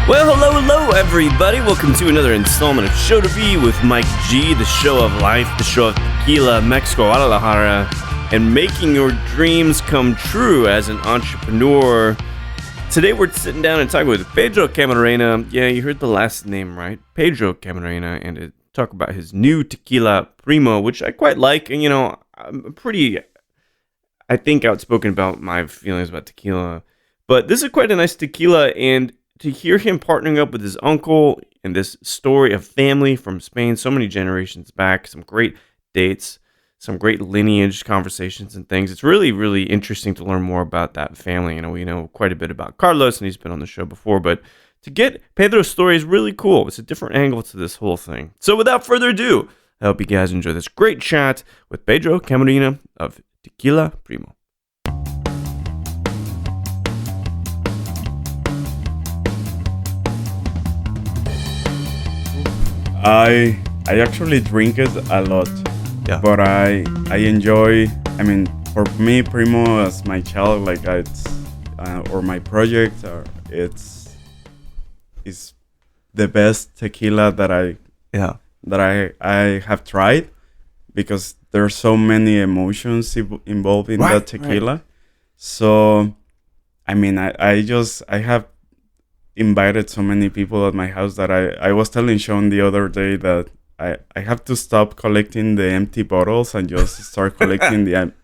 Well, hello, everybody. Welcome to another installment of Show to Be with Mike G, the show of life, the show of tequila, Mexico, Guadalajara, and making your dreams come true as an entrepreneur. Today, we're sitting down and talking with Pedro Camarena. Yeah, you heard the last name right, Pedro Camarena, and to talk about his new Tequila Primo, which I quite like. And, I'm pretty, I think, outspoken about my feelings about tequila. But this is quite a nice tequila, and to hear him partnering up with his uncle and this story of family from Spain so many generations back, some great dates, some great lineage conversations and things. It's really, really interesting to learn more about that family. We know quite a bit about Carlos, and he's been on the show before, but to get Pedro's story is really cool. It's a different angle to this whole thing. So without further ado, I hope you guys enjoy this great chat with Pedro Camarena of Tequila Primo. I actually drink it a lot, but I enjoy. For me, Primo as my child, like it's or my project, it's the best tequila that I have tried, because there's so many emotions involved in that tequila. Right. So, I have invited so many people at my house that I was telling Sean the other day that I have to stop collecting the empty bottles and just start collecting the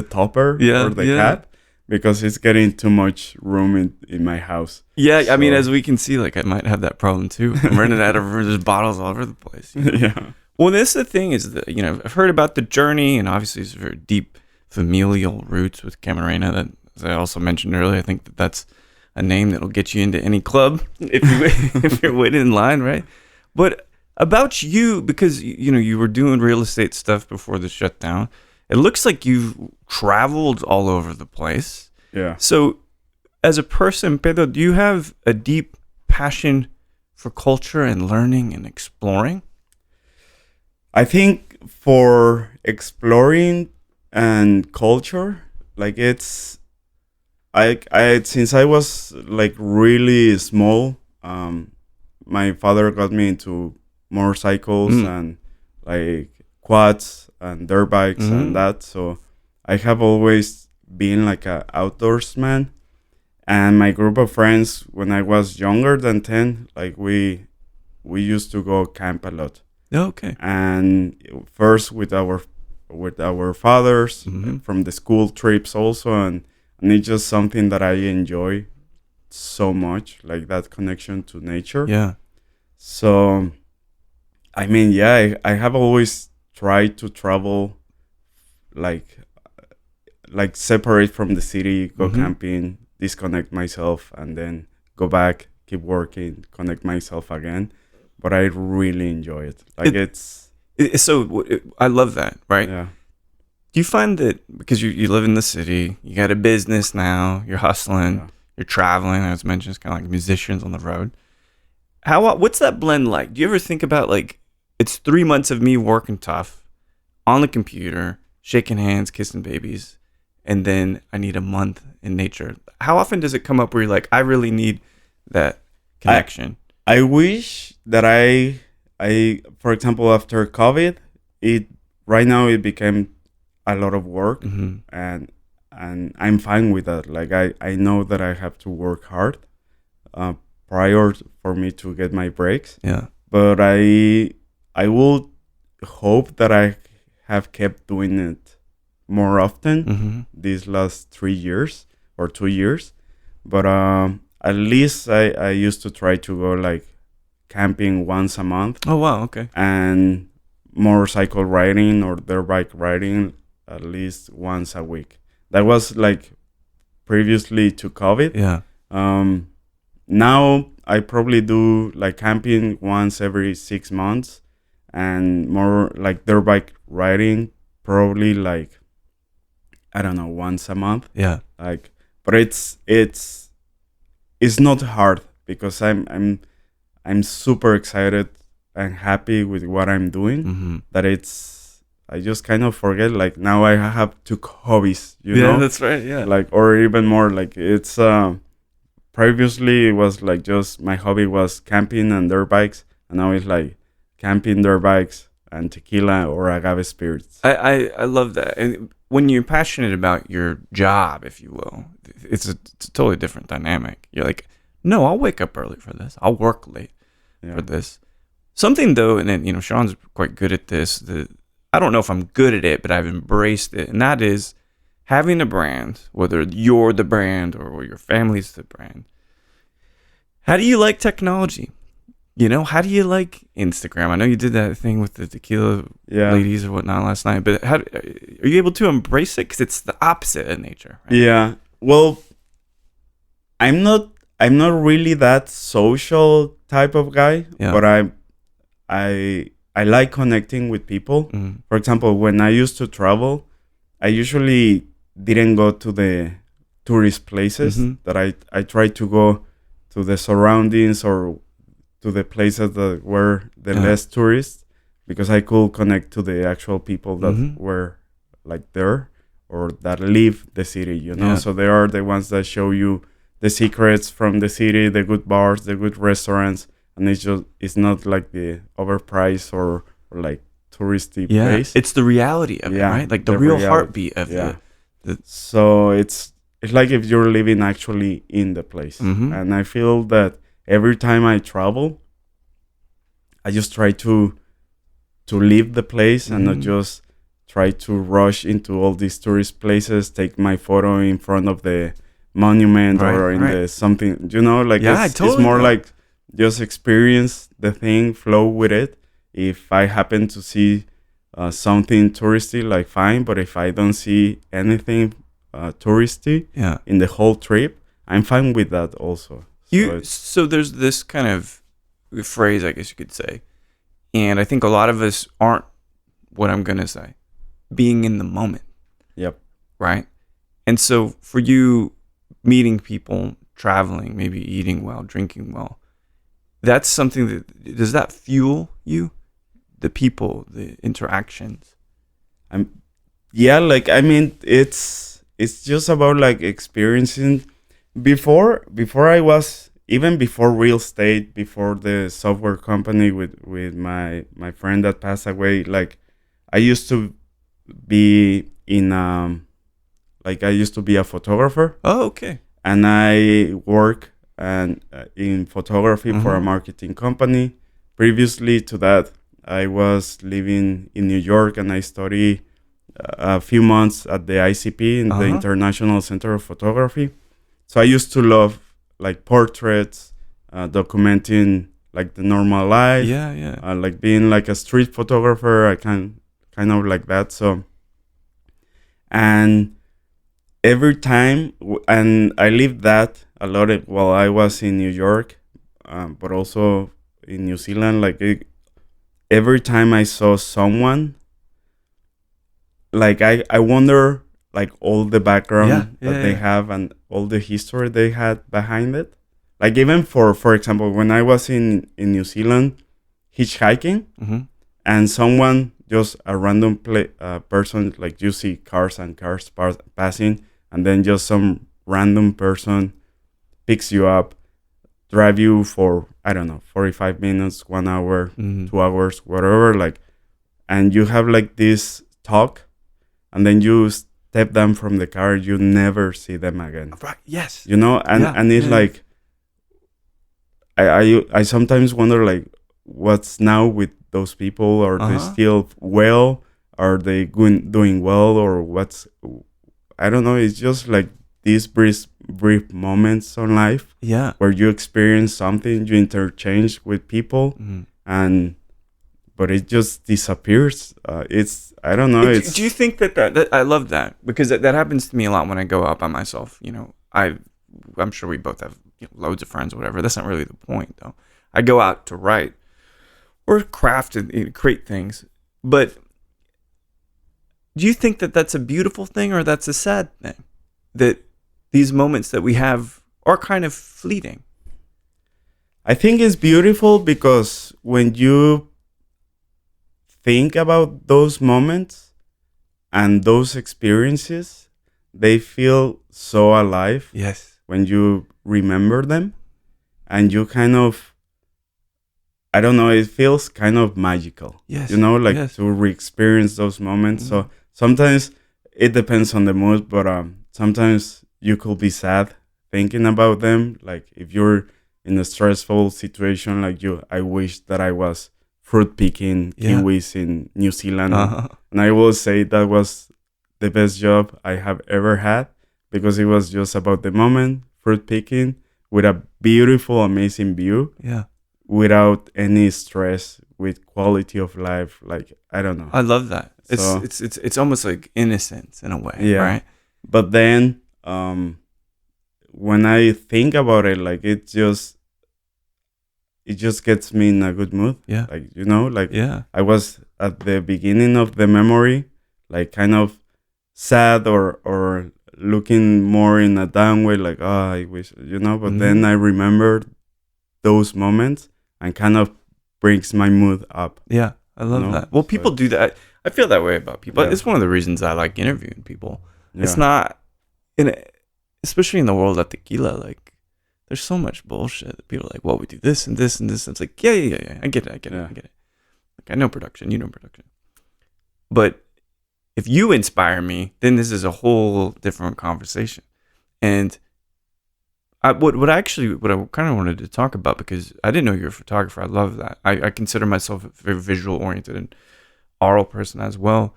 topper or the cap, because it's getting too much room in my house. Yeah, so, as we can see, I might have that problem too. I'm running out of there's bottles all over the place. Yeah. Well, this the thing is that I've heard about the journey, and obviously it's very deep familial roots with Camarena. That, as I also mentioned earlier, I think that's a name that'll get you into any club if you're waiting in line, right? But about you, because you were doing real estate stuff before the shutdown, it looks like you've traveled all over the place. Yeah. So, as a person, Pedro, do you have a deep passion for culture and learning and exploring? I think for exploring and culture, it's. I since I was really small, my father got me into motorcycles and quads and dirt bikes and that. So I have always been a outdoorsman. And my group of friends, when I was younger than 10, we used to go camp a lot. Okay. And first with our fathers from the school trips also, and it's just something that I enjoy so much, that connection to nature. Yeah. So, I have always tried to travel, separate from the city, go camping, disconnect myself, and then go back, keep working, connect myself again. But I really enjoy it. So I love that, right? Yeah. Do you find that because you live in the city, you got a business now, you're hustling, you're traveling, as mentioned, it's kind of like musicians on the road. What's that blend like? Do you ever think about it's 3 months of me working tough on the computer, shaking hands, kissing babies, and then I need a month in nature? How often does it come up where you're I really need that connection? I wish that I for example, after COVID, right now it became a lot of work, and I'm fine with that. I know that I have to work hard prior for me to get my breaks. Yeah. But I will hope that I have kept doing it more often these last 3 years or 2 years. But at least I used to try to go camping once a month. Oh wow, okay. And motorcycle riding or dirt bike riding at least once a week. That was previously to COVID. Yeah. Now I probably do like camping once every 6 months, and more like dirt bike riding probably like, I don't know, once a month. Yeah. Like, but it's not hard because I'm super excited and happy with what I'm doing. Mm-hmm. That I just kind of forget, like now I have two hobbies, you Yeah, know, that's right. Yeah. like, or even more, like it's previously it was like just my hobby was camping and dirt bikes, and now it's like camping, dirt bikes, and tequila or agave spirits. I love that. And when you're passionate about your job, if you will, it's a totally different dynamic. You're like, no, I'll wake up early for this. I'll work late for this. Something though, and then, you know, Sean's quite good at this. I don't know if I'm good at it, but I've embraced it. And that is having a brand, whether you're the brand or your family's the brand. How do you like technology? You know, how do you like Instagram? I know you did that thing with the tequila ladies or whatnot last night, but how are you able to embrace it? Because it's the opposite of nature. Right? Yeah. Well, I'm not really that social type of guy, but I like connecting with people. Mm-hmm. For example, when I used to travel, I usually didn't go to the tourist places. Mm-hmm. That I tried to go to the surroundings or to the places that were the less tourists, because I could connect to the actual people that were like there or that live the city, you know. So they are the ones that show you the secrets from the city, the good bars, the good restaurants, and it's not like the overpriced or like touristy place. It's the reality of it, right? Like the real heartbeat of it. So it's like if you're living actually in the place. And I feel that every time I travel, I just try to leave the place and not just try to rush into all these tourist places, take my photo in front of the monument or in the something, you know, like it's more like just experience the thing, flow with it. If I happen to see something touristy, like fine, but if I don't see anything touristy in the whole trip, I'm fine with that also. So there's this kind of phrase, I guess you could say, and I think a lot of us aren't, what I'm going to say, being in the moment. Yep. Right? And so for you, meeting people, traveling, maybe eating well, drinking well, that's something does that fuel you? The people, the interactions? Like, I mean, it's just about like experiencing. Before I was, even before real estate, before the software company with my friend that passed away, like I used to be I used to be a photographer. Oh, okay. And I work in photography for a marketing company. Previously to that, I was living in New York, and I studied a few months at the ICP, in the International Center of Photography. So I used to love like portraits, documenting like the normal life. Like being like a street photographer, I kind of like that. So, and every time, and I lived that a lot while I was in New York, but also in New Zealand. Like every time I saw someone, like I wonder, like all the background that they have and all the history they had behind it. Like even for example, when I was in New Zealand hitchhiking, and someone, just a random person, like you see cars passing, and then just some random person picks you up, drive you for, I don't know, 45 minutes, 1 hour, 2 hours, whatever, like, and you have like this talk, and then you step down from the car, you never see them again. Right. Yes. You know, and it's like, I sometimes wonder, like, what's now with those people? Are they still well? Are they doing well? Or what's, I don't know. It's just like these brief moments on life where you experience something, you interchange with people, but it just disappears. I don't know. Do you think that I love that, because that happens to me a lot when I go out by myself. You know, I'm sure we both have loads of friends or whatever. That's not really the point, though. I go out to write or craft and create things. But do you think that that's a beautiful thing or that's a sad thing? That these moments that we have are kind of fleeting? I think it's beautiful because when you think about those moments and those experiences, they feel so alive. Yes. When you remember them, and you kind of, I don't know, it feels kind of magical. Yes. Like to re-experience those moments. So sometimes it depends on the mood, but sometimes you could be sad thinking about them. Like if you're in a stressful situation, like I wish that I was fruit picking kiwis in New Zealand. And I will say that was the best job I have ever had, because it was just about the moment, fruit picking, with a beautiful, amazing view. Yeah. Without any stress, with quality of life. Like, I don't know. I love that. So, It's almost like innocence in a way, yeah. right? But then when I think about it, like it just gets me in a good mood. Yeah. Like, I was at the beginning of the memory, like kind of sad or looking more in a down way, like, I wish, but then I remembered those moments and kind of brings my mood up. Yeah, I love that. Well, people do that. I feel that way about people. Yeah. It's one of the reasons I like interviewing people. Yeah. It's not, especially in the world of tequila, like, there's so much bullshit that people are like, well, we do this and this and this. And it's like, yeah. I get it. Like, I know production. You know production. But if you inspire me, then this is a whole different conversation. And what I kind of wanted to talk about, because I didn't know you were a photographer. I love that. I consider myself a very visual oriented and oral person as well.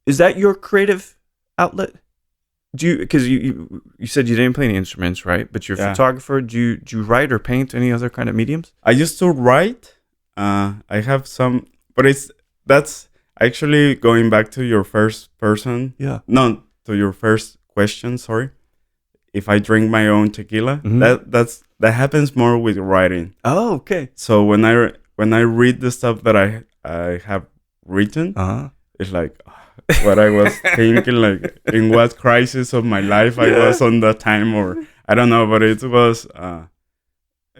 Is that your creative outlet? Because you said you didn't play any instruments, right? But you're a photographer. Do you write or paint any other kind of mediums? I used to write. I have some, but that's actually going back to your first person. Yeah. No, to your first question. Sorry. If I drink my own tequila, that happens more with writing. Oh, okay. So when I read the stuff that I have written, it's like what I was thinking, like in what crisis of my life I was on that time, or I don't know, but it was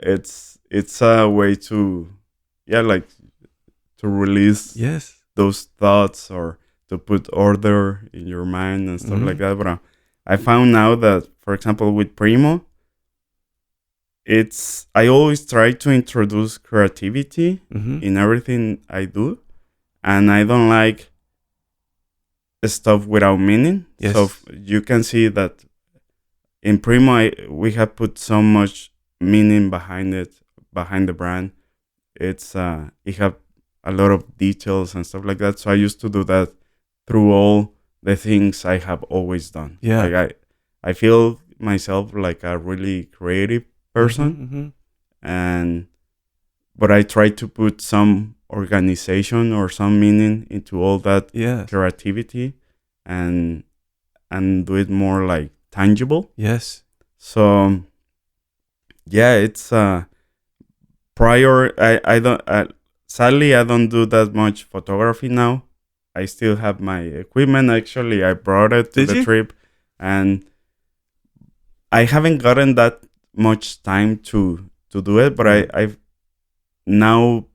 it's a way to like to release those thoughts, or to put order in your mind and stuff like that. But I found out that, for example, with Primo, I always try to introduce creativity in everything I do, and I don't like stuff without meaning. Yes. So you can see that in Primo, we have put so much meaning behind it, behind the brand. It have a lot of details and stuff like that. So I used to do that through all the things I have always done. Yeah. Like I feel myself like a really creative person, but I try to put some organization or some meaning into all that creativity, and do it more like tangible. Yes. So it's prior. I don't. Sadly, I don't do that much photography now. I still have my equipment. Actually, I brought it to the trip, and I haven't gotten that much time to do it. But I've now,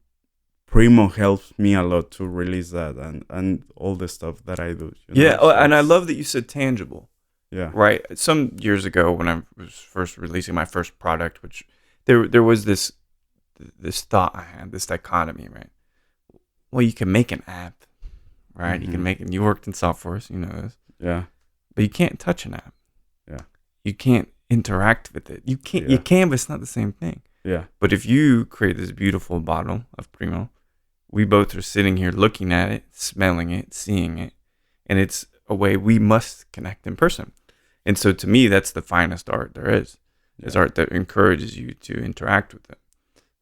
Primo helps me a lot to release that and all the stuff that I do. And I love that you said tangible. Yeah. Right. Some years ago, when I was first releasing my first product, which there was this thought I had, this dichotomy, right? Well, you can make an app, right? You can make it. You worked in software, so you know this. Yeah. But you can't touch an app. Yeah. You can't interact with it. You can't. You can, but it's not the same thing. Yeah. But if you create this beautiful bottle of Primo, we both are sitting here looking at it, smelling it, seeing it, and it's a way we must connect in person. And so to me, that's the finest art there is. Is art that encourages you to interact with it.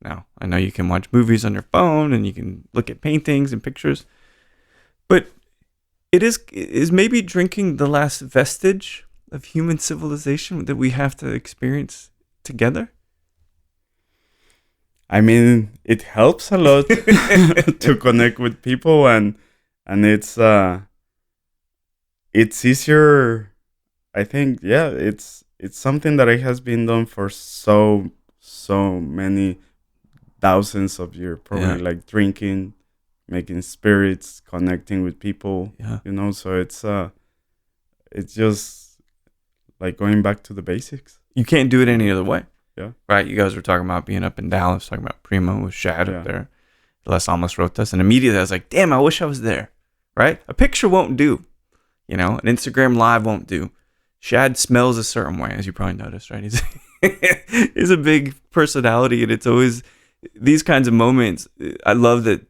Now, I know you can watch movies on your phone and you can look at paintings and pictures, but it is maybe drinking the last vestige of human civilization that we have to experience together? I mean, it helps a lot to connect with people, and it's easier. I think, yeah, it's something that it has been done for so many thousands of years, probably, Yeah. like drinking, making spirits, connecting with people. Yeah. So it's just like going back to the basics. You can't do it any other way. Yeah. Right? You guys were talking about being up in Dallas, talking about Primo with Shad Yeah. up there. Las Almas Rotas. And immediately I was like, damn, I wish I was there. Right? A picture won't do. An Instagram live won't do. Shad smells a certain way, as you probably noticed, right? He's a big personality, and it's always these kinds of moments. I love that,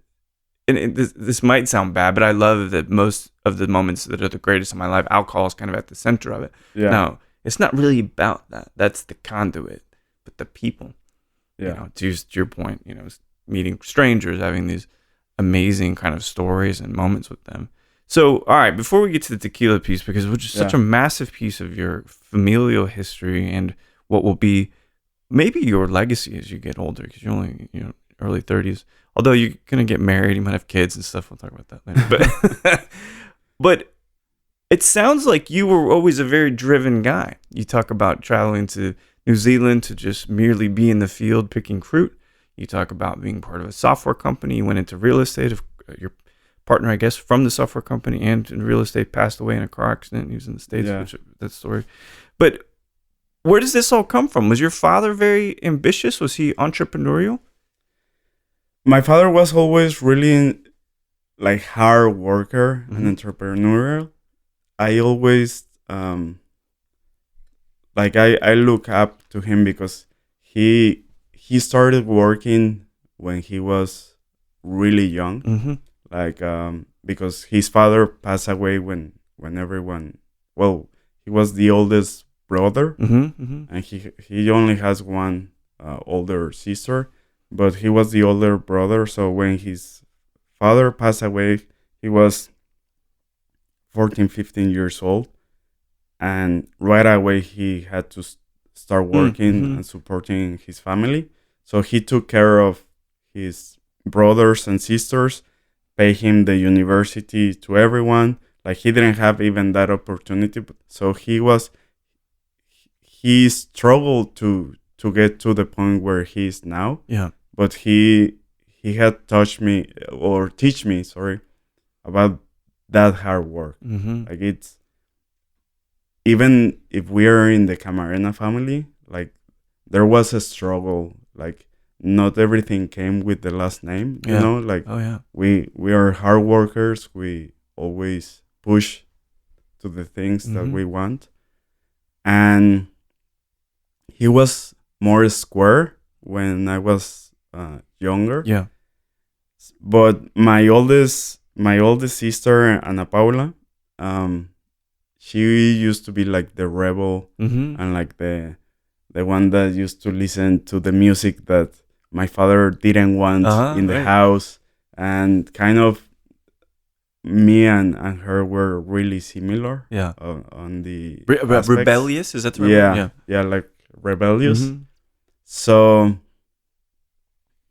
and this might sound bad, but I love that most of the moments that are the greatest in my life, alcohol is kind of at the center of it. Yeah. Now, it's not really about that. That's the conduit, but the people. Yeah. To your point, meeting strangers, having these amazing kind of stories and moments with them. So, all right, before we get to the tequila piece, because which is such a massive piece of your familial history and what will be maybe your legacy as you get older, because you're only early 30s. Although you're gonna get married, you might have kids and stuff. We'll talk about that later. But it sounds like you were always a very driven guy. You talk about traveling to New Zealand to just merely be in the field picking fruit. You talk about being part of a software company. You went into real estate. Your partner, I guess, from the software company and in real estate passed away in a car accident. He was in the States, which that story. But where does this all come from? Was your father very ambitious? Was he entrepreneurial? My father was always really like hard worker and entrepreneurial. I always I look up to him because he started working when he was really young. Mm-hmm. Because his father passed away when everyone, he was the oldest brother, and he only has one older sister, but he was the older brother. So when his father passed away, he was 14, 15 years old, and right away he had to start working and supporting his family. So he took care of his brothers and sisters, pay him the university to everyone. Like, he didn't have even that opportunity. So he struggled to get to the point where he is now. Yeah. But he had teach me about that hard work. Like, it's, even if we are in the Camarena family, like, there was a struggle. Like, not everything came with the last name, like, we are hard workers. We always push to the things that we want. And he was more square when I was younger. Yeah. But my oldest sister, Ana Paula, she used to be like the rebel and like the one that used to listen to the music that my father didn't want in the house. And kind of me and her were really similar. Yeah. On the rebellious, is that the right word? Yeah, like rebellious. So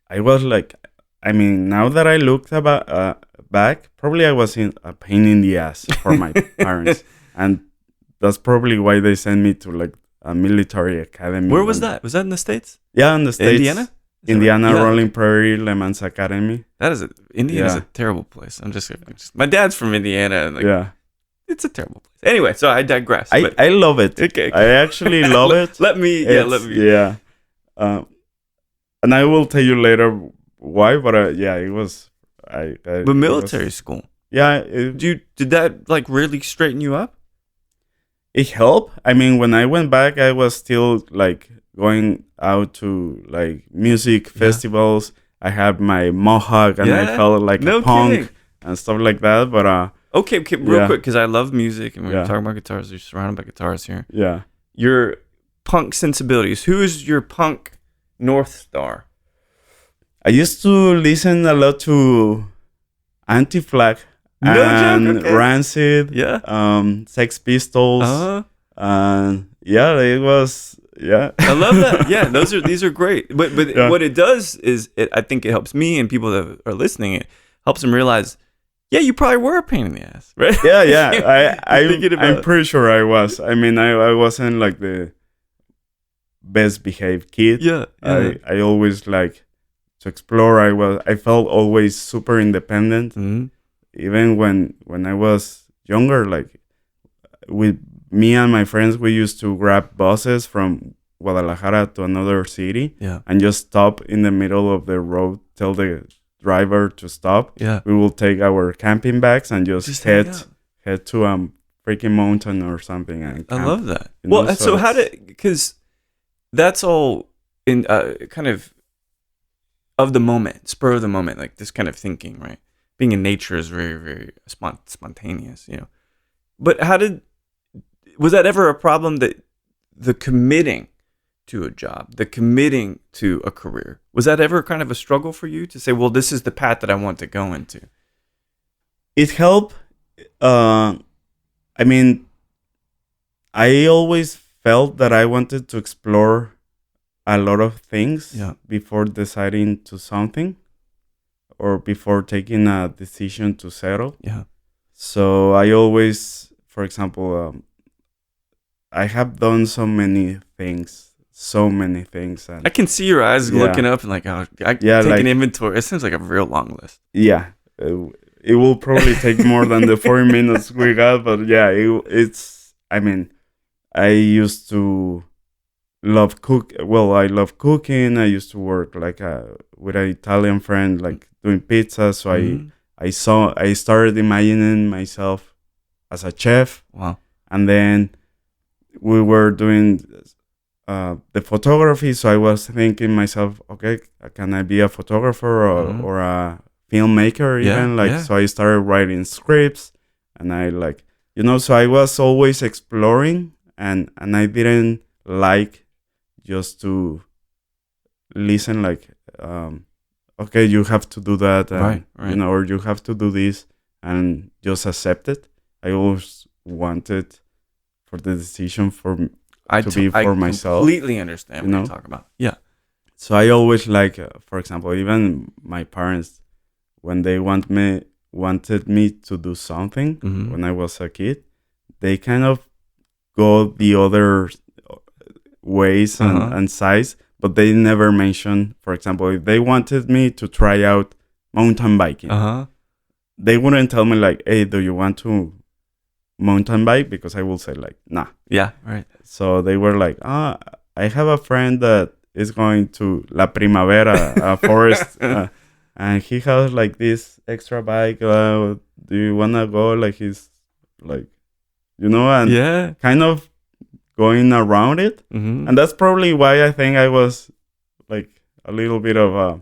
I was like, I mean, now that I looked back, probably I was a pain in the ass for my parents, and that's probably why they sent me to like a military academy. Where was that? Was that in the States? Yeah, in the States. Indiana? Indiana, right? Rolling Prairie, Le Mans Academy. Indiana's a terrible place. My dad's from Indiana. And it's a terrible place. Anyway, so I digress. I love it. Okay. I actually love it. Let me. Yeah. And I will tell you later why, but it was. But military school. Yeah. Did that like really straighten you up? It helped. I mean, when I went back, I was still like going out to like music festivals. I had my mohawk and I felt like a punk and stuff like that. But okay, real quick, because I love music and we're talking about guitars. You're surrounded by guitars here. Yeah. Your punk sensibilities. Who is your punk North Star? I used to listen a lot to Anti-Flag and Rancid. Yeah. Sex Pistols. Uh-huh. And it Yeah. I love that. Yeah, these are great. But Yeah. what it does is, I think it helps me and people that are listening. It helps them realize, yeah, you probably were a pain in the ass, right? Yeah. Thinking I'm about, pretty sure I was. I mean, I wasn't like the best behaved kid. yeah. I always like to explore. I felt always super independent. Mm-hmm. Even when I was younger, like with me and my friends, we used to grab buses from Guadalajara to another city Yeah. and just stop in the middle of the road, tell the driver to stop. Yeah. We will take our camping bags and just hang head out. head to a freaking mountain or something and I camp. love that. You know, Well, so how did, because that's all in kind of the moment, spur of the moment, like this kind of thinking, right? Being in nature is very, very spontaneous, you know. But was that ever a problem, that the committing to a job, the committing to a career, was that ever kind of a struggle for you to say, well, this is the path that I want to go into? It helped. I mean, I always felt that I wanted to explore a lot of things before deciding to something or before taking a decision to settle. Yeah. So I always, for example, I have done so many things. And I can see your eyes looking up and like, oh, I take like, an inventory. It seems like a real long list. Yeah. It will probably take more than the 40 minutes we got, but yeah, it's, I mean, I used to love cook. Well, I love cooking. I used to work like with an Italian friend, like doing pizza. So I started imagining myself as a chef. Wow. And then we were doing the photography. So I was thinking myself, okay, can I be a photographer or a filmmaker even? So I started writing scripts and I like, you know, so I was always exploring and I didn't like just to listen like, okay, you have to do that, and, right. you know, or you have to do this and just accept it. I always wanted for the decision to be for myself. I completely understand what you're talking about. Yeah. So I always like, for example, even my parents, when they wanted me to do something when I was a kid, they kind of go the other ways and sides, but they never mentioned, for example, if they wanted me to try out mountain biking, they wouldn't tell me like, hey, do you want to mountain bike? Because I will say like, nah. Yeah, right. So they were like, I have a friend that is going to La Primavera, a forest, and he has like this extra bike. Do you want to go? Like he's like, you know, and kind of going around it. And that's probably why I think I was like a little bit of a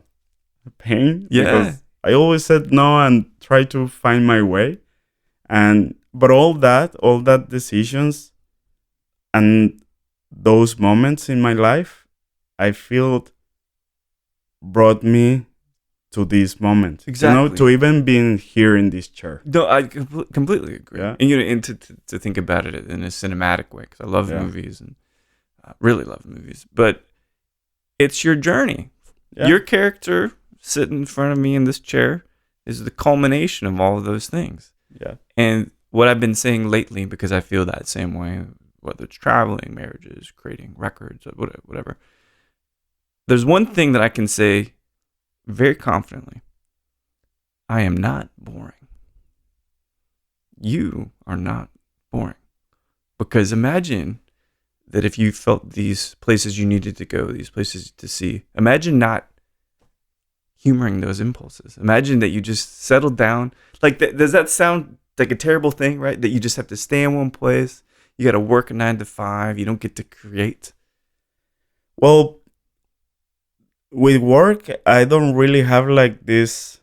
pain. Because I always said no and tried to find my way. But all that decisions and those moments in my life, I feel brought me to this moment. Exactly. You know, to even being here in this chair. No, I completely agree. Yeah. And, you know, and to think about it in a cinematic way, because I love movies and really love movies. But it's your journey. Yeah. Your character sitting in front of me in this chair is the culmination of all of those things. Yeah. And what I've been saying lately, because I feel that same way, whether it's traveling, marriages, creating records, or whatever. There's one thing that I can say very confidently. I am not boring. You are not boring. Because imagine that if you felt these places you needed to go, these places to see, imagine not humoring those impulses. Imagine that you just settled down. Like, does that sound like a terrible thing, right? That you just have to stay in one place. You got to work a 9 to 5. You don't get to create. Well, with work, I don't really have like this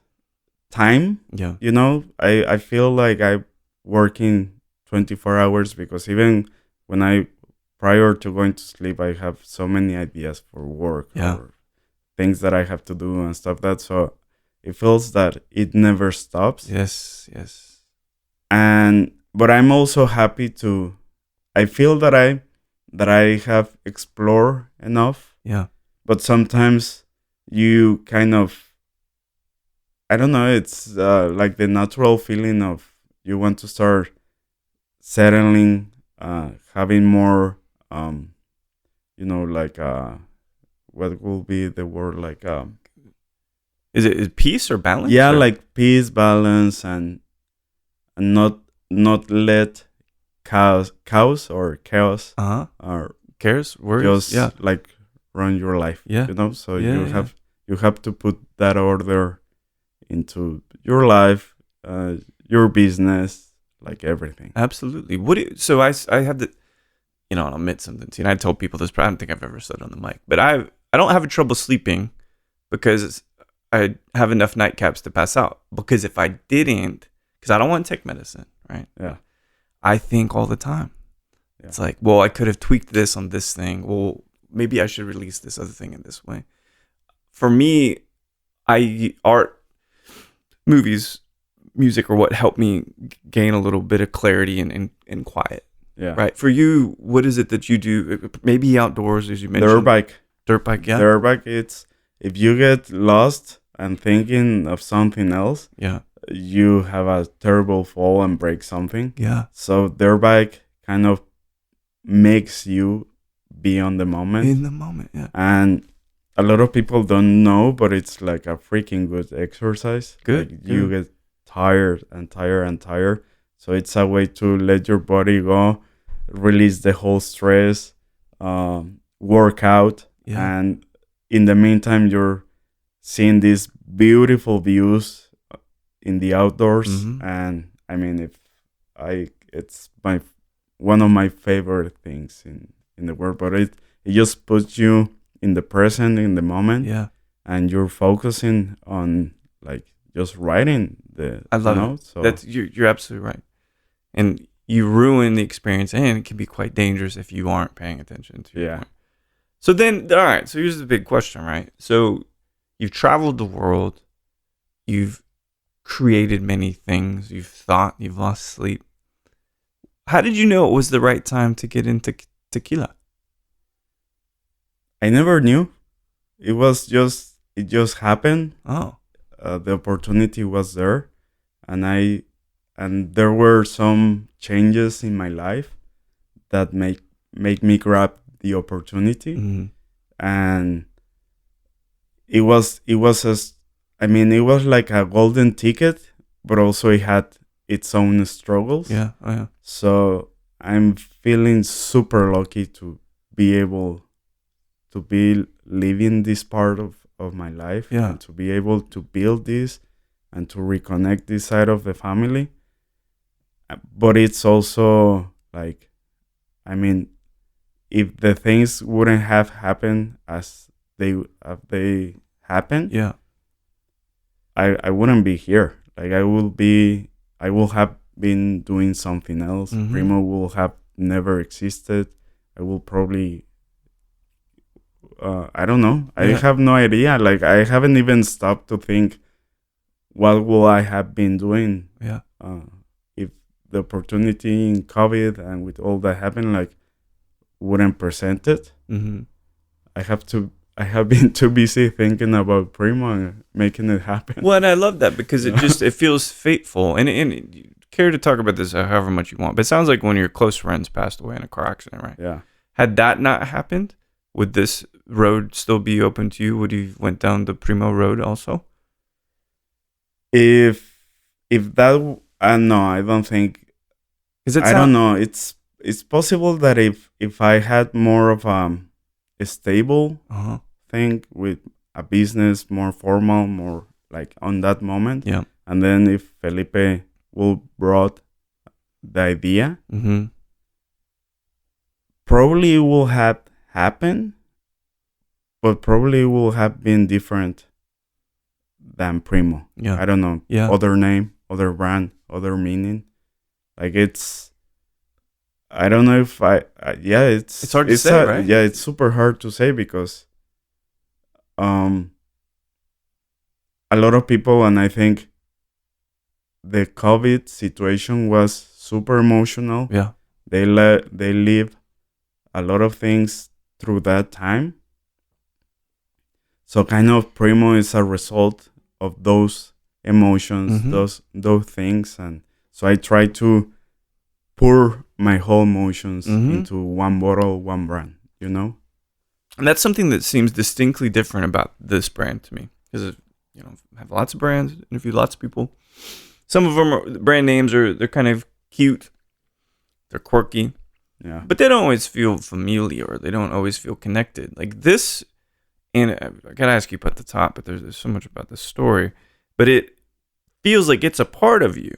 time. Yeah. You know, I feel like I'm working 24 hours because even when prior to going to sleep, I have so many ideas for work or things that I have to do and stuff that. So it feels that it never stops. Yes. But I'm also happy I feel that that I have explored enough. Yeah. But sometimes you kind of, I don't know, it's like the natural feeling of you want to start settling, having more, like what will be the word, like Is it peace or balance? yeah, or? like peace, balance, and not let chaos or chaos or Cares, worries. just like run your life. Yeah. So Yeah. you have to put that order into your life, your business, like everything. Absolutely. So I have the, I'll admit something to you. And I told people this, but I don't think I've ever said it on the mic. But I don't have a trouble sleeping because I have enough nightcaps to pass out. Because if I didn't, because I don't want to take medicine, right? Yeah. I think all the time. Yeah. It's like, well, I could have tweaked this on this thing. Well, maybe I should release this other thing in this way. For me, art, movies, music are what helped me gain a little bit of clarity and quiet. Yeah. Right. For you, what is it that you do? Maybe outdoors, as you mentioned. Dirt bike, yeah. Dirt bike, it's if you get lost and thinking of something else, yeah, you have a terrible fall and break something. Yeah. So dirt bike kind of makes you be on the moment. In the moment, yeah. And a lot of people don't know, but it's like a freaking good exercise. Good. Like you get tired and tired and tired. So it's a way to let your body go, release the whole stress, work out. Yeah. And in the meantime, you're seeing these beautiful views in the outdoors. Mm-hmm. And I mean, it's one of my favorite things in the world, but it just puts you in the present, in the moment. Yeah. And you're focusing on like just writing I love it. So you're absolutely right. And you ruin the experience, and it can be quite dangerous if you aren't paying attention to it. Yeah. So then, all right. So here's the big question, right? So you've traveled the world, you've created many things, you've thought, you've lost sleep. How did you know it was the right time to get into tequila? I never knew. It just happened. Oh. The opportunity was there, and there were some changes in my life that make me grab the opportunity. Mm-hmm. And it was it was like a golden ticket, but also it had its own struggles. Yeah. Oh, yeah. So I'm feeling super lucky to be able to be living this part of my life. Yeah. And to be able to build this and to reconnect this side of the family. But it's also like, I mean, if the things wouldn't have happened as they happened, yeah, I wouldn't be here. Like I will have been doing something else. Mm-hmm. Primo will have never existed. I will probably, I don't know. I have no idea. Like I haven't even stopped to think, what will I have been doing? Yeah. If the opportunity in COVID and with all that happened, like wouldn't present it. Mm-hmm. I have been too busy thinking about Primo and making it happen. Well, and I love that because it feels fateful. And you care to talk about this however much you want, but it sounds like one of your close friends passed away in a car accident, right? Yeah. Had that not happened, would this road still be open to you? Would you went down the Primo road also? If that, no, I don't think. I don't know. It's possible that if I had more of a stable thing with a business, more formal, more like on that moment, yeah, and then if Felipe will brought the idea, mm-hmm. probably it will have happened, but probably it will have been different than Primo. Yeah, I don't know. Yeah, other name, other brand, other meaning. Like it's. I don't know if it's hard to say, right? Yeah, it's super hard to say because a lot of people, and I think the COVID situation was super emotional. Yeah. They live a lot of things through that time. So kind of Primo is a result of those emotions, Mhm. those things, and so I try to pour my whole emotions into one bottle, one brand. You know? And that's something that seems distinctly different about this brand to me, because I have lots of brands, interviewed lots of people. Some of them are brand names, they're kind of cute, they're quirky, Yeah. but they don't always feel familiar. They don't always feel connected. Like this, and I gotta ask you about the top, but there's so much about this story, but it feels like it's a part of you.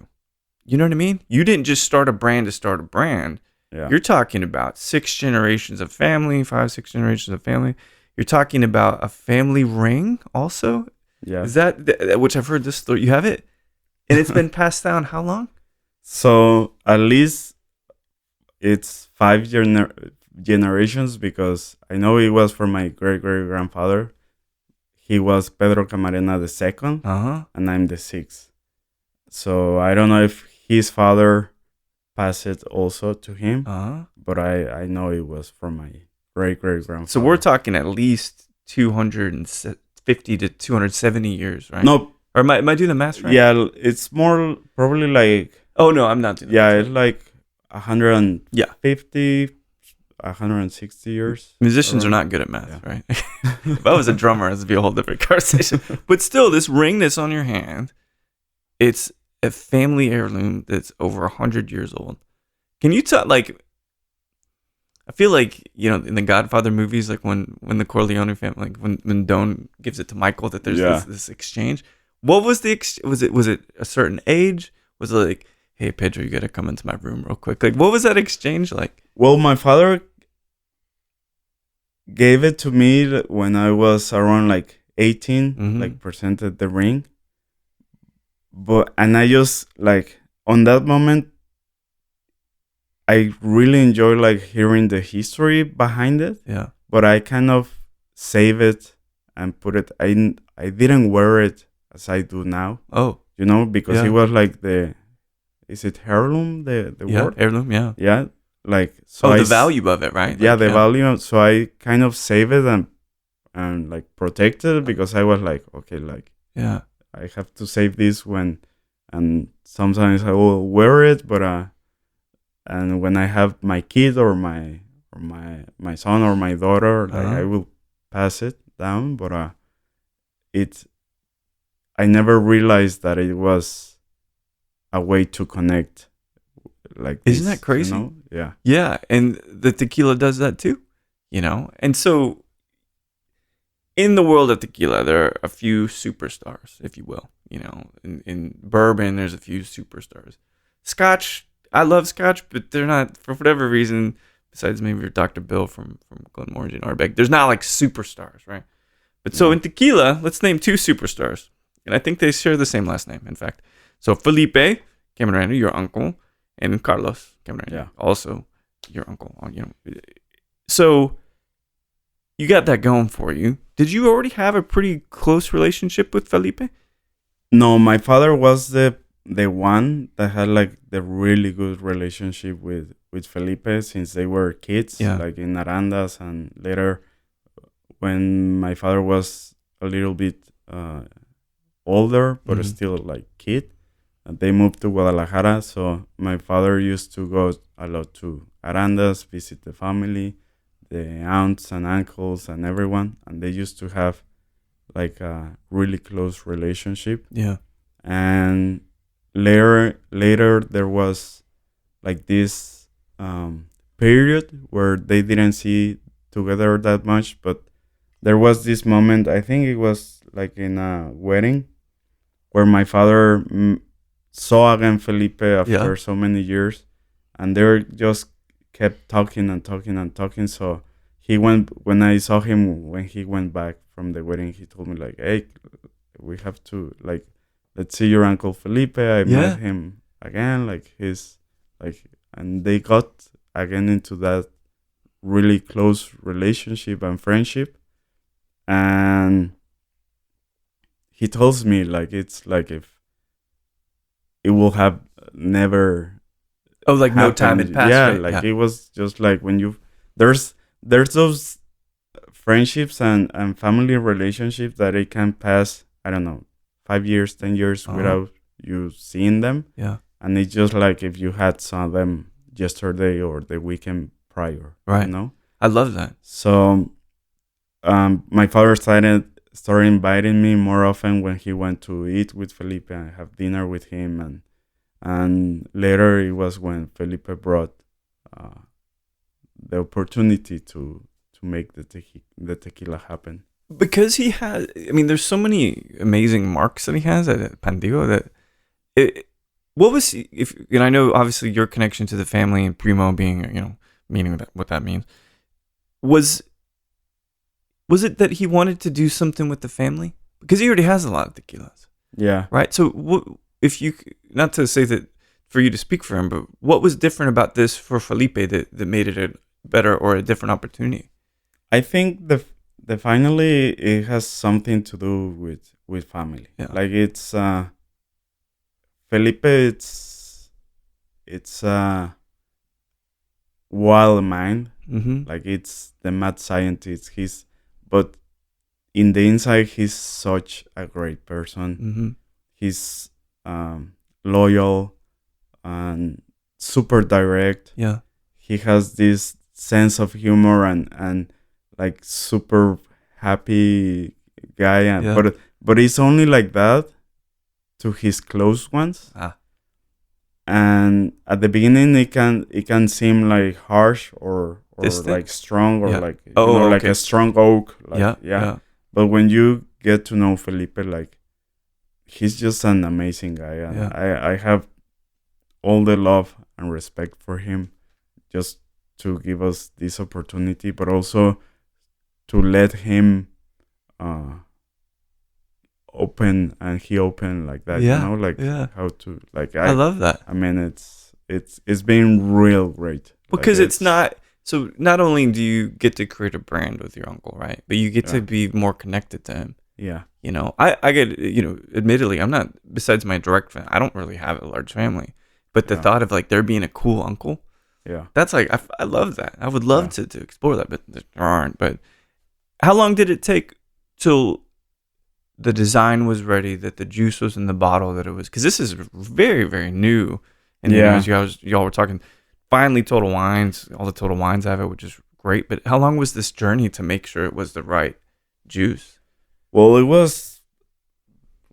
You know what I mean? You didn't just start a brand to start a brand. Yeah. You're talking about 6 generations of family, 5, 6 generations of family. You're talking about a family ring also. Yeah. Is that which I've heard this story? You have it, and it's been passed down how long? So at least it's 5 generations, because I know it was for my great grandfather. He was Pedro Camarena the second, and I'm the sixth. So I don't know if his father passed it also to him, but I know it was from my great grandfather. So we're talking at least 250 to 270 years, right? No, or am I doing the math right? yeah, it's more probably like, Oh no, I'm not doing. Yeah, it's like 150, 160 years. Musicians are not good at math, right? If I was a drummer, this would be a whole different conversation. But still, this ring that's on your hand, it's a family heirloom that's over 100 years old. Can you tell, like, I feel like, in the Godfather movies, like when the Corleone family, like when Don gives it to Michael, that there's this exchange. What was the was it a certain age? Was it like, hey Pedro, you gotta come into my room real quick? Like, what was that exchange like? Well, my father gave it to me when I was around like 18, like presented the ring. And I just like, on that moment, I really enjoy like hearing the history behind it. Yeah. But I kind of save it and put it. I didn't wear it as I do now. Oh. Because it was like is it heirloom? The word? Heirloom. Yeah. Yeah. Like, so the value of it, right? Yeah, the value. So I kind of save it and like protect it, because I was like, okay, like, yeah, I have to save this and sometimes I will wear it, but and when I have my kid or my son or my daughter, like I will pass it down, but I never realized that it was a way to connect. Like, isn't that crazy? Yeah, and the tequila does that too, and so in the world of tequila, there are a few superstars, if you will. In bourbon, there's a few superstars. Scotch, I love Scotch, but they're not, for whatever reason, besides maybe Dr. Bill from Glenmorangie and Ardbeg, there's not like superstars, right? But so in tequila, let's name 2 superstars, and I think they share the same last name, in fact. So Felipe Camarena, your uncle, and Carlos Camarena, also your uncle. So you got that going for you. Did you already have a pretty close relationship with Felipe? No, my father was the one that had like the really good relationship with Felipe since they were kids, like in Arandas, and later when my father was a little bit older, but still like kid. They moved to Guadalajara, so my father used to go a lot to Arandas, visit the family, the aunts and uncles and everyone, and they used to have like a really close relationship. Yeah. And later there was like this period where they didn't see together that much, but there was this moment, I think it was like in a wedding, where my father saw again Felipe after so many years, and they just kept talking and talking and talking. So he went, when I saw him when he went back from the wedding, he told me like, hey, we have to, like, let's see your uncle Felipe. I met him again, like he's like, and they got again into that really close relationship and friendship. And he tells me like, it's like if it will have never no time had passed. It was just like when you there's those friendships and family relationships that it can pass, I don't know, 5 years, 10 years without you seeing them. Yeah. And it's just like if you had saw them yesterday or the weekend prior. Right. You know? I love that. So my father started inviting me more often when he went to eat with Felipe and have dinner with him, and later it was when Felipe brought the opportunity to make the tequila happen. Because he has, I mean, there's so many amazing marks that he has at Pandigo that what was, and I know obviously your connection to the family and Primo being, meaning what that means, was it that he wanted to do something with the family? Because he already has a lot of tequilas. Yeah. Right? So if you, not to say that for you to speak for him, but what was different about this for Felipe that made it a better or a different opportunity? I think the finally it has something to do with family. Yeah. Like it's Felipe, it's wild mind. Mm-hmm. Like it's the mad scientist. But in the inside, he's such a great person. Mm-hmm. He's loyal and super direct. Yeah. He has this sense of humor and like super happy guy. But it's only like that to his close ones. And at the beginning, it can seem like harsh or distant? Like strong or like like a strong oak. Like, yeah. But when you get to know Felipe, like he's just an amazing guy, and I have all the love and respect for him, just to give us this opportunity, but also to let him open, and he opened like that. How to like. I love that. I mean, it's been real great because it's not. So not only do you get to create a brand with your uncle, right? But you get to be more connected to him. Yeah. I get, admittedly, I'm not, besides my direct family, I don't really have a large family. But the thought of like there being a cool uncle, that's like, I love that. I would love to explore that, but there aren't. But how long did it take till the design was ready, that the juice was in the bottle, that it was, because this is very, very new. And as y'all were talking, finally Total Wines, all the Total Wines have it, which is great. But how long was this journey to make sure it was the right juice? Well, it was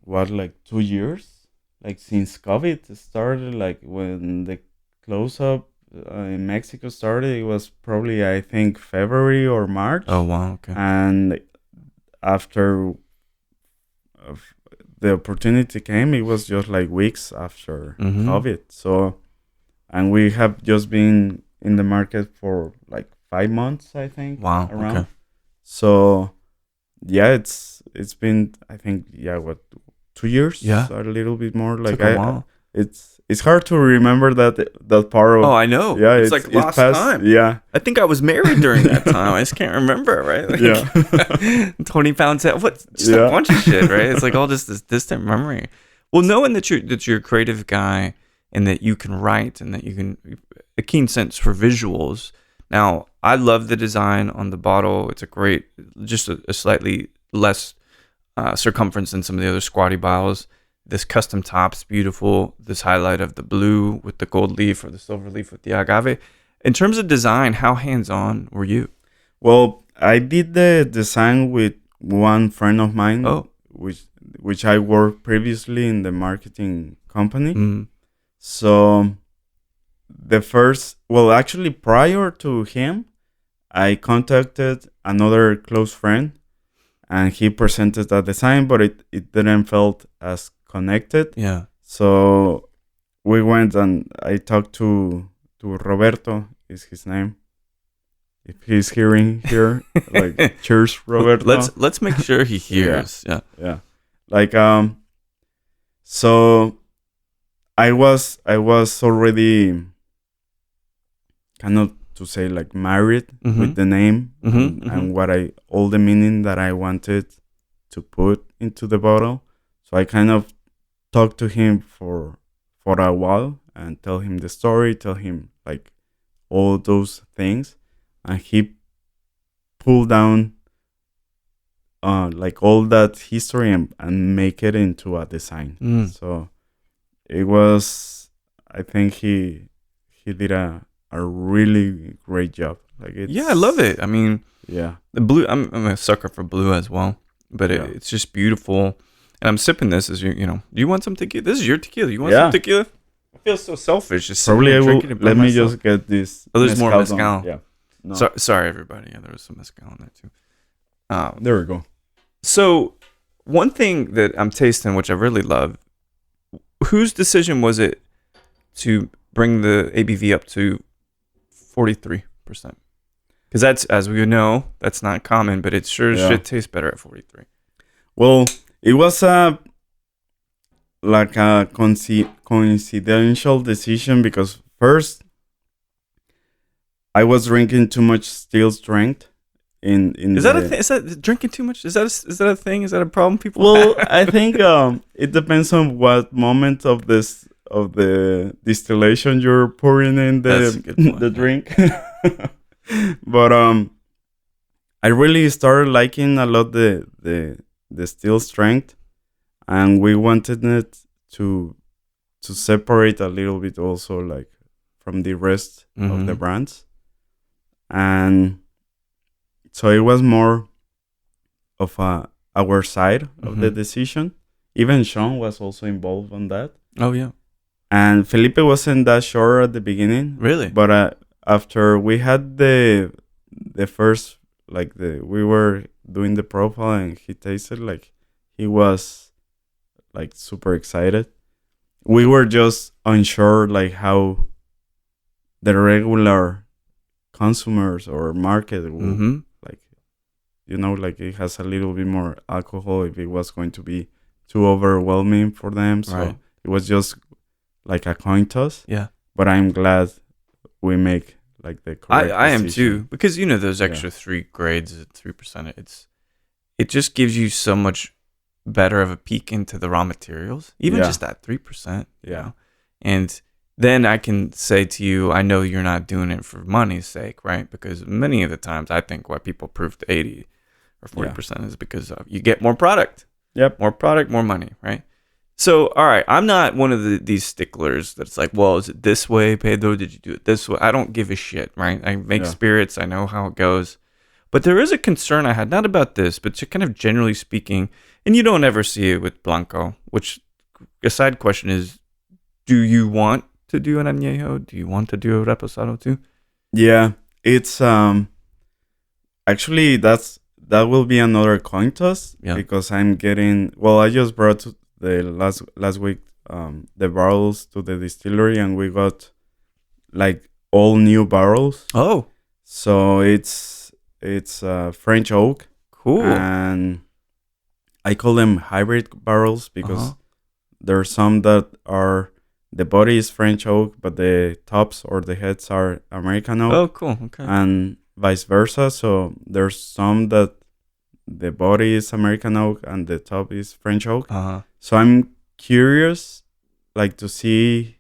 like 2 years, like since COVID started, like when the close up in Mexico started. It was probably, I think, February or March. Oh wow, okay. And after the opportunity came, it was just like weeks after COVID. So, and we have just been in the market for like 5 months, I think. Wow. Around. Okay. So, yeah, it's been, I think, 2 years. Yeah. A little bit more. Like took a while. It's hard to remember that part of. Oh, I know. Yeah, it's like lost time. Yeah. I think I was married during that time. I just can't remember, right? Like, 20 pounds. What? Just a bunch of shit, right? It's like all just this distant memory. Well, knowing that you're a creative guy and that you can write and that you can a keen sense for visuals. Now, I love the design on the bottle. It's a great, just a slightly less circumference than some of the other squatty bottles. This custom top's beautiful. This highlight of the blue with the gold leaf or the silver leaf with the agave. In terms of design, how hands-on were you? Well, I did the design with one friend of mine, which I worked previously in the marketing company. Mm. So actually prior to him, I contacted another close friend, and he presented that design, but it didn't felt as connected. Yeah. So we went and I talked to Roberto, is his name. If he's hearing here, like, cheers, Roberto. Let's make sure he hears. Yeah. Like so I was already kind of, to say, like, married with the name and all the meaning that I wanted to put into the bottle. So I kind of talked to him for a while and tell him the story, tell him like all those things. and he pulled down like all that history and make it into a design. So it was, I think he did a really great job. Like I love it. I mean, yeah, the blue. I'm a sucker for blue as well, but it's just beautiful. And I'm sipping this as you know. Do you want some tequila? This is your tequila. You want some tequila? I feel so selfish. Just probably I will. Drinking it by Let me myself. just get this. Oh, there's more mezcal. Yeah. No. Sorry, everybody. Yeah, there was some mezcal in there too. There we go. So one thing that I'm tasting, which I really love, whose decision was it to bring the ABV up to 43%? Because that's, as we know, that's not common, but it sure as shit tastes better at 43. Well, it was like a coincidental decision because first I was drinking too much still strength. Is that a thing? Is that drinking too much? Is that a thing? Is that a problem people Well, I think it depends on what moment of the distillation you're pouring in the drink. But I really started liking a lot the still strength, and we wanted it to separate a little bit also like from the rest of the brands, and so it was more of our side of the decision. Even Sean was also involved on that. Oh yeah, and Felipe wasn't that sure at the beginning. Really, but after we had the first, like we were doing the profile and he tasted, like he was like super excited. We were just unsure like how the regular consumers or market will, like, you know, like it has a little bit more alcohol, if it was going to be too overwhelming for them. So it was just like a coin toss. Yeah. But I'm glad we make like the correct I am decision. too, because you know those extra 3 grades at 3%. It just gives you so much better of a peek into the raw materials, even just that 3%. You know? And then I can say to you, I know you're not doing it for money's sake, right? Because many of the times I think why people prove to 80 or 40% is because you get more product. Yep. More product, more money, right? So, all right, I'm not one of these sticklers that's like, well, is it this way, Pedro? Did you do it this way? I don't give a shit, right? I make spirits. I know how it goes. But there is a concern I had, not about this, but to kind of generally speaking, and you don't ever see it with Blanco, which a side question is, do you want to do an añejo? Do you want to do a reposado too? Yeah, it's actually that will be another coin toss because I'm getting, well, I just brought the last week the barrels to the distillery and we got like all new barrels. Oh, so it's French oak. Cool. And I call them hybrid barrels because there are some that are, the body is French oak, but the tops or the heads are American oak. Oh, cool. Okay. And vice versa. So there's some that the body is American oak and the top is French oak. So I'm curious, like, to see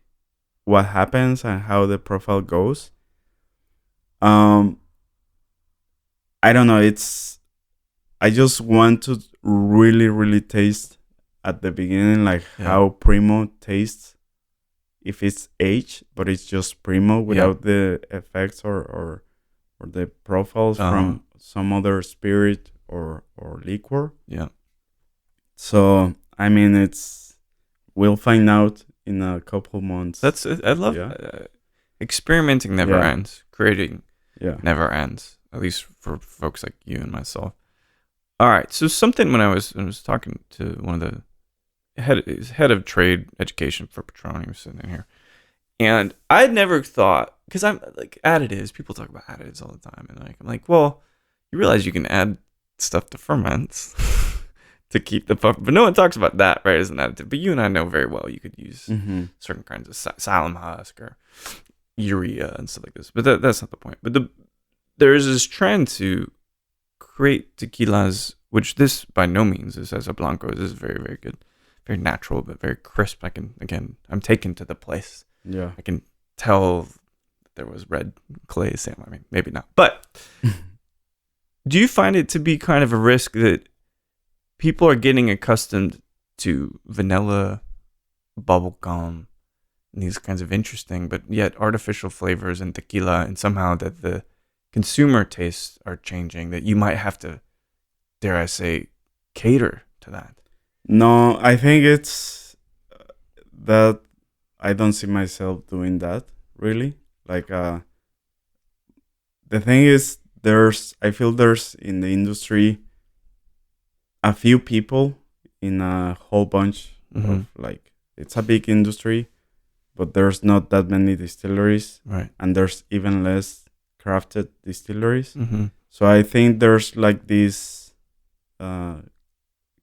what happens and how the profile goes. I don't know. I just want to really, really taste at the beginning, like how Primo tastes. If it's aged, but it's just Primo without the effects or the profiles from some other spirit or liquor. Yeah. So I mean, we'll find out in a couple months. That's it. I love experimenting. Never ends. Creating never ends. At least for folks like you and myself. All right. So something when I was talking to one of the head of trade education for Patron, he was sitting in here, and I'd never thought, because I'm like additives. People talk about additives all the time, and I'm like, well, you realize you can add stuff to ferments to keep the puff, but no one talks about that, right? As an additive. But you and I know very well you could use certain kinds of psyllium husk or urea and stuff like this. But that's not the point. But there is this trend to create tequilas, which this by no means is as a blanco. This is very, very good, very natural, but very crisp. I'm taken to the place. Yeah, I can tell there was red clay same. I mean, maybe not. But do you find it to be kind of a risk that people are getting accustomed to vanilla, bubblegum, and these kinds of interesting, but yet artificial flavors and tequila, and somehow that the consumer tastes are changing, that you might have to, dare I say, cater to that? No, I think it's that I don't see myself doing that really. Like the thing is, I feel there's in the industry a few people in a whole bunch of like, it's a big industry, but there's not that many distilleries, Right. and there's even less crafted distilleries. So I think there's like this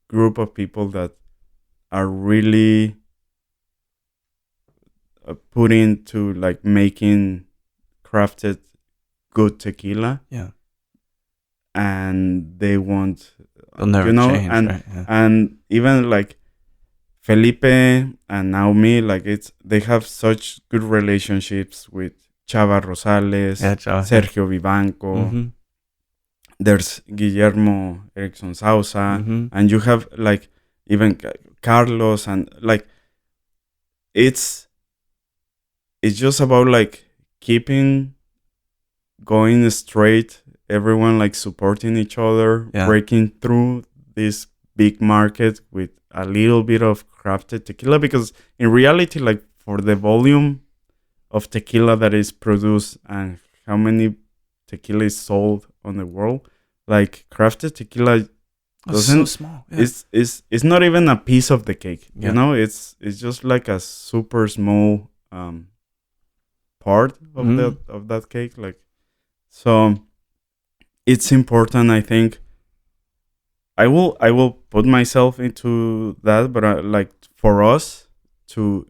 group of people that are really put into like making crafted good tequila. Yeah. And they won't, They'll never change, and right? Yeah. and even like Felipe and Naomi, like they have such good relationships with Chava Rosales, Yeah, Chava. Sergio Vivanco. There's Guillermo Erickson Sousa, and you have like even Carlos, and like it's just about like keeping going straight, everyone like supporting each other, breaking through this big market with a little bit of crafted tequila, because in reality, like for the volume of tequila that is produced and how many tequila is sold on the world, like crafted tequila doesn't, so small. Yeah. It's not even a piece of the cake. You know, it's just like a super small part of that cake. Like, so it's important, I think. I will put myself into that, but like for us to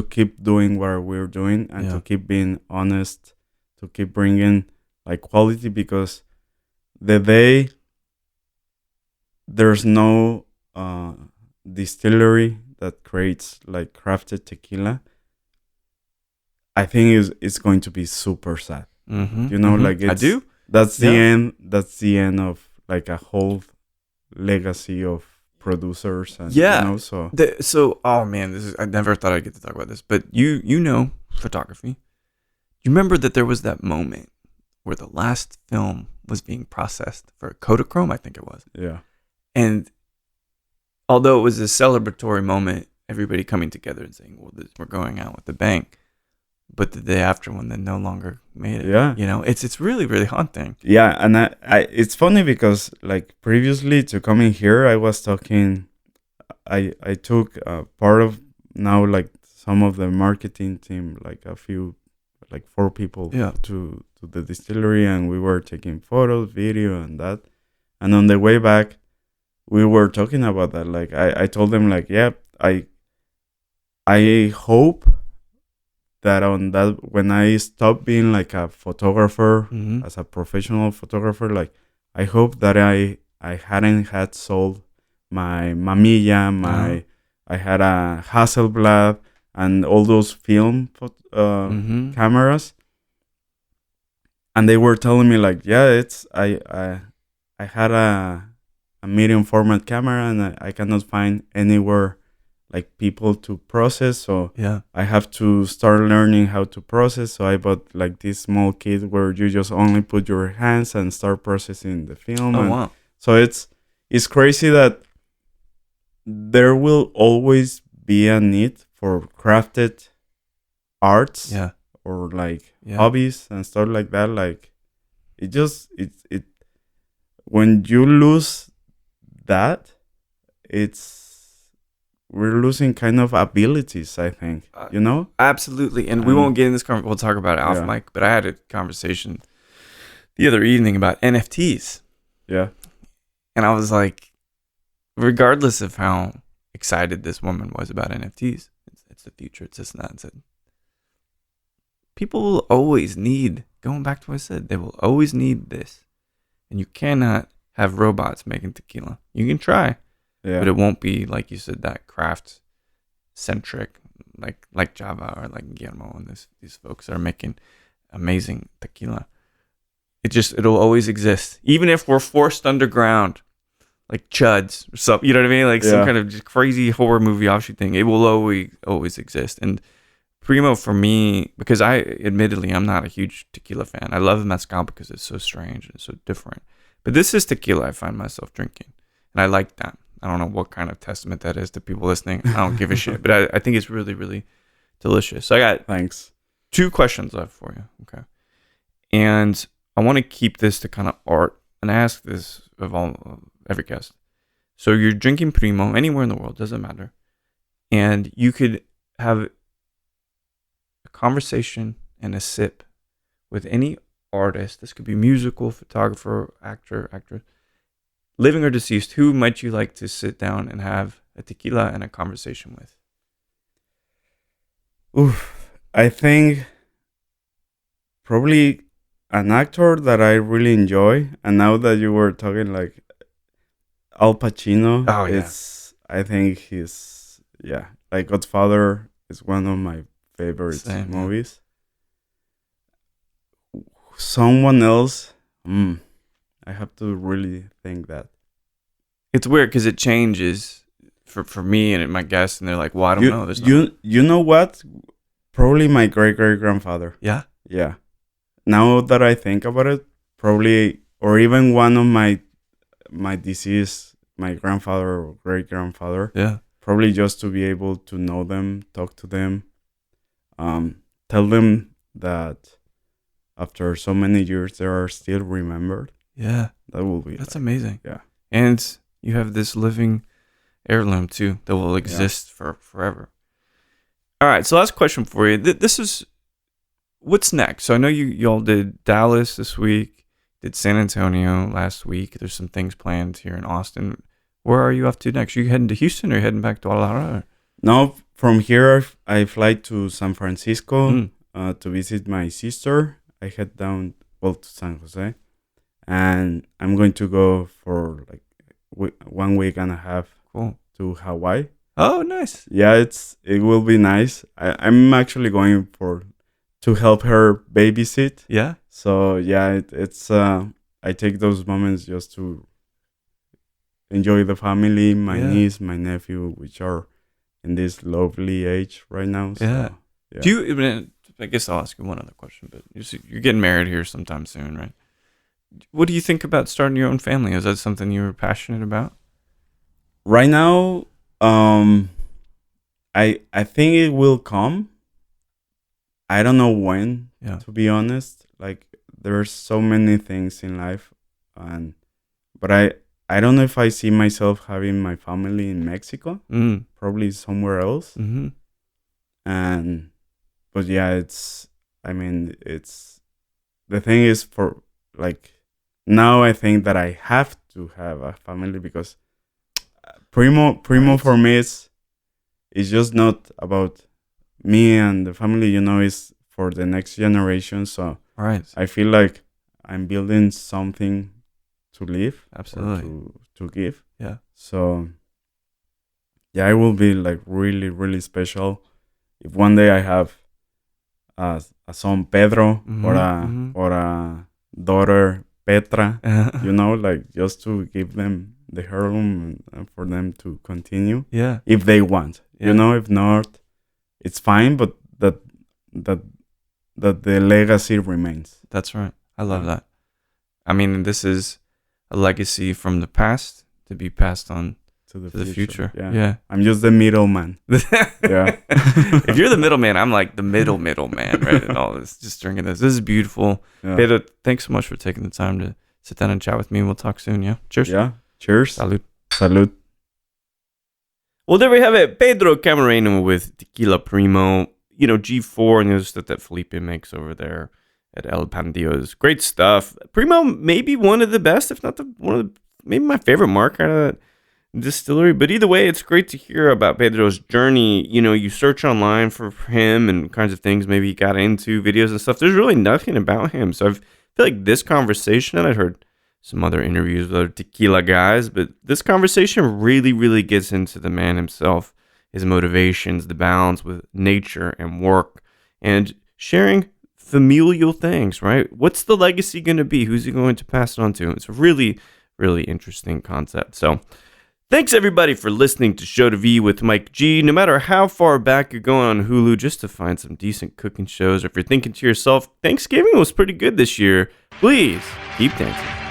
keep doing what we're doing, and to keep being honest, to keep bringing like quality, because the day there's no distillery that creates like crafted tequila, I think it's going to be super sad. You know, like I do. That's the end. That's the end of like a whole legacy of producers, and you know, so oh man, I never thought I'd get to talk about this, but you know photography. You remember that there was that moment where the last film was being processed for Kodachrome, I think it was. Yeah. And although it was a celebratory moment, everybody coming together and saying, well, we're going out with the bang. But the day after, when they no longer made it, you know, it's really, really haunting. Yeah, and I it's funny because like previously to coming here, I was talking, I took part of now like some of the marketing team, like a few, like 4 people to the distillery, and we were taking photos, video, and that. And on the way back, we were talking about that. Like I told them like, yeah, I hope that on that, when I stop being like a photographer, as a professional photographer, like I hope that I hadn't had sold my Mamiya, I had a Hasselblad and all those film cameras, and they were telling me like, yeah, it's I had a medium format camera, and I cannot find anywhere like people to process, so I have to start learning how to process. So I bought like this small kit where you just only put your hands and start processing the film. Wow. So it's crazy that there will always be a need for crafted arts, or like hobbies and stuff like that. Like it when you lose that, we're losing kind of abilities, I think, you know? Absolutely. And we won't get in this conversation. We'll talk about it off mic, but I had a conversation the other evening about NFTs. Yeah. And I was like, regardless of how excited this woman was about NFTs, it's the future, it's this and that. And said, people will always need, going back to what I said, they will always need this. And you cannot have robots making tequila. You can try. Yeah. But it won't be, like you said, that craft centric, like Java or like Guillermo and these folks are making. amazing tequila. It'll always exist, even if we're forced underground, like Chuds or something. You know what I mean? Like some kind of just crazy horror movie offshoot thing. It will always exist. And Primo for me, because admittedly I'm not a huge tequila fan. I love mezcal because it's so strange and so different. But this is tequila I find myself drinking, and I like that. I don't know what kind of testament that is to people listening. I don't give a shit, but I think it's really, really delicious. So I got Thanks. 2 questions left for you. Okay. And I want to keep this to kind of art, and I ask this of every guest. So you're drinking Primo anywhere in the world, doesn't matter. And you could have a conversation and a sip with any artist. This could be musical, photographer, actor, actress, living or deceased. Who might you like to sit down and have a tequila and a conversation with? Oof. I think probably an actor that I really enjoy, and now that you were talking, like Al Pacino. Oh yeah. I think he's like Godfather is one of my favorite movies. Someone else, I have to really think that. It's weird because it changes for me and my guests, and they're like, "Well, I don't know." You know what? Probably my great grandfather. Yeah. Yeah. Now that I think about it, probably, or even one of my deceased, my grandfather or great grandfather. Yeah. Probably just to be able to know them, talk to them, tell them that after so many years they are still remembered. Yeah. That's amazing. Yeah. And you have this living heirloom too that will exist for forever. All right. So last question for you. This is what's next. So I know y'all did Dallas this week, did San Antonio last week. There's some things planned here in Austin. Where are you off to next? Are you heading to Houston or heading back to Guadalajara? No, from here I fly to San Francisco to visit my sister. I head down to San Jose, and I'm going to go for like 1 week and a half to Hawaii. Oh, nice. Yeah, it will be nice. I'm actually going to help her babysit. Yeah. So yeah, it's I take those moments just to enjoy the family, my niece, my nephew, which are in this lovely age right now. So, yeah. Do you? I guess I'll ask you one other question, but you're getting married here sometime soon, right? What do you think about starting your own family? Is that something you're passionate about? Right now, I think it will come. I don't know when, to be honest. Like, there's so many things in life, but I don't know if I see myself having my family in Mexico. Probably somewhere else. Mm-hmm. But yeah, it's the thing is, for like, now I think that I have to have a family because Primo for me is just not about me and the family, it's for the next generation. So I feel like I'm building something to live, absolutely, to give. Yeah. So yeah, it will be like really, really special if one day I have a son Pedro, or a daughter Petra, like just to give them the heirloom and for them to continue. Yeah. If they want, if not, it's fine. But that the legacy remains. That's right. I love that. I mean, this is a legacy from the past to be passed on to the future. Yeah. I'm just the middleman. Yeah. If you're the middleman, I'm like the middle man, right? And all this, just drinking this. This is beautiful. Yeah. Pedro, thanks so much for taking the time to sit down and chat with me. We'll talk soon. Yeah. Cheers. Yeah. Cheers. Salud. Well, there we have it. Pedro Camarena with Tequila Primo. G4 and the stuff that Felipe makes over there at El Pandillo's. Great stuff. Primo, maybe one of the best, if not maybe my favorite mark out of that distillery. But either way, it's great to hear about Pedro's journey. You search online for him and kinds of things maybe he got into, videos and stuff. There's really nothing about him. So I feel like this conversation, and I've heard some other interviews with other tequila guys, but this conversation really, really gets into the man himself, his motivations, the balance with nature and work, and sharing familial things, right? What's the legacy going to be? Who's he going to pass it on to? It's a really, really interesting concept. So thanks everybody for listening to Show to V with Mike G. No matter how far back you're going on Hulu just to find some decent cooking shows, or if you're thinking to yourself, Thanksgiving was pretty good this year, please keep dancing.